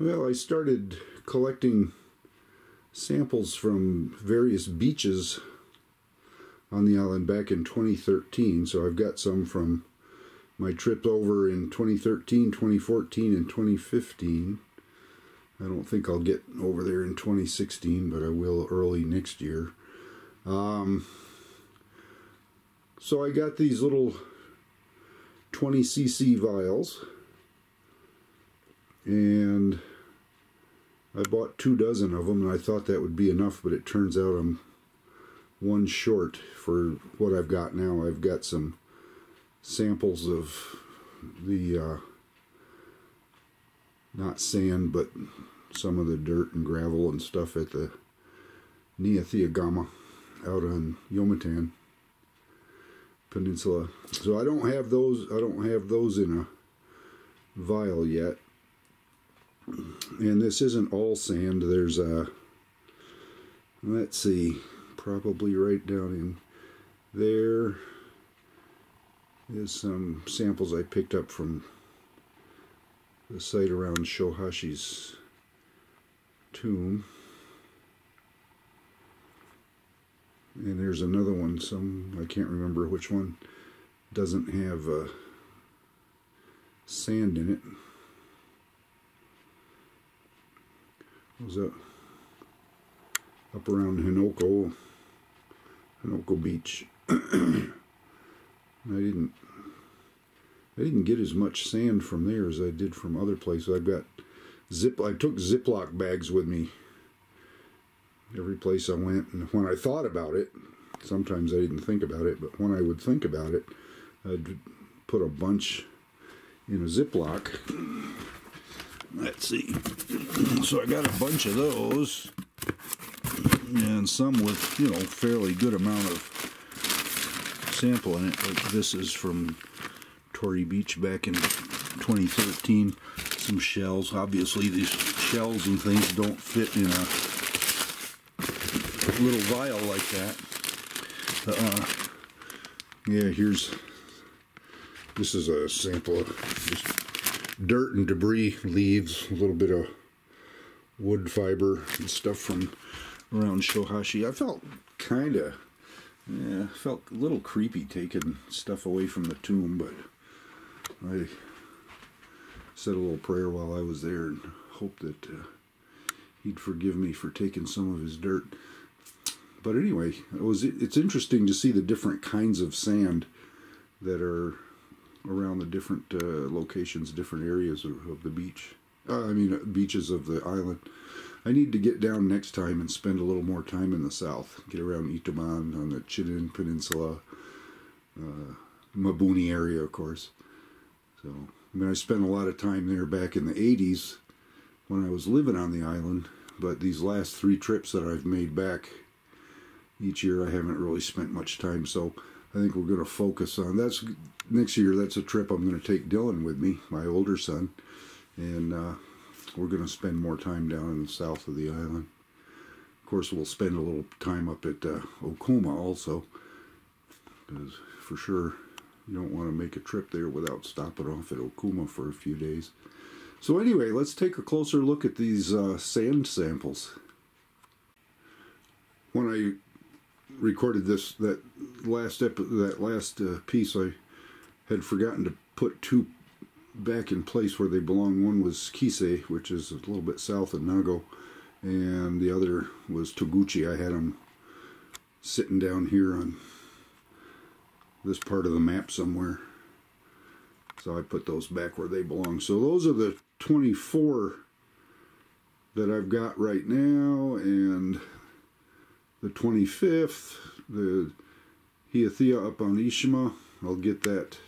Well, I started collecting samples from various beaches on the island back in 2013, so I've got some from my trip over in 2013, 2014, and 2015. I don't think I'll get over there in 2016, but I will early next year. So I got these little 20cc vials, and I bought 24 of them, and I thought that would be enough, but it turns out I'm one short for what I've got now. I've got some samples of the, not sand, but some of the dirt and gravel and stuff at the Niyathiya Gama out on Yucatan Peninsula. So I don't have those in a vial yet. And this isn't all sand. There's a, let's see, probably right down in there is some samples I picked up from the site around Shohashi's tomb. And there's another one, I can't remember which one, doesn't have sand in it. It was up around Hinoko Beach. I didn't get as much sand from there as I did from other places. I took Zip-Lok bags with me every place I went, and when I thought about it, sometimes I didn't think about it, but when I would think about it, I'd put a bunch in a Zip-Lok. Let's see. So I got a bunch of those, and some with, you know, fairly good amount of sample in it. Like this is from Torrey Beach back in 2013. Some shells. Obviously these shells and things don't fit in a little vial like that. Yeah, this is a sample of just dirt and debris, leaves, a little bit of wood fiber and stuff from around Shohashi. I felt felt a little creepy taking stuff away from the tomb, but I said a little prayer while I was there and hoped that he'd forgive me for taking some of his dirt. But anyway, it's interesting to see the different kinds of sand that are around the different locations, different areas of the beach. Beaches of the island. I need to get down next time and spend a little more time in the south. Get around Itaman on the Chichen Peninsula, Mabuni area, of course. So, I spent a lot of time there back in the 80s when I was living on the island, but these last 3 trips that I've made back each year, I haven't really spent much time, so I think we're going to focus on, next year, that's a trip I'm going to take Dylan with me, my older son, and we're going to spend more time down in the south of the island. Of course, we'll spend a little time up at Okuma also, because for sure you don't want to make a trip there without stopping off at Okuma for a few days. So anyway, let's take a closer look at these sand samples. When I recorded that last piece, I had forgotten to put 2 back in place where they belong. One was Kisei, which is a little bit south of Nago, and the other was Toguchi. I had them sitting down here on this part of the map somewhere, so I put those back where they belong. So those are the 24 that I've got right now, and the 25th, the Niyathiya up on Ie Shima. I'll get that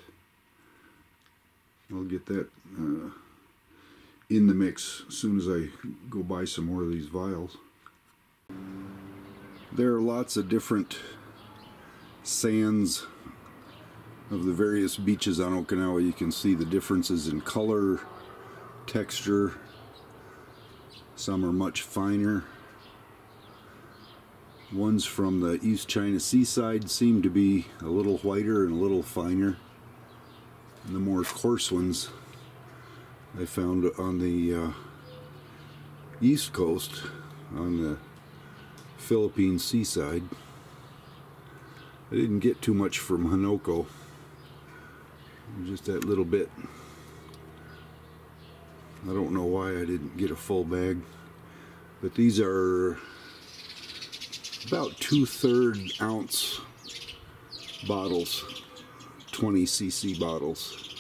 in the mix as soon as I go buy some more of these vials. There are lots of different sands of the various beaches on Okinawa. You can see the differences in color, texture. Some are much finer. Ones from the East China Seaside seem to be a little whiter and a little finer. And the more coarse ones I found on the East Coast on the Philippine seaside. I didn't get too much from Hanoko, just that little bit. I don't know why I didn't get a full bag, but these are about 2/3 ounce bottles, 20cc bottles.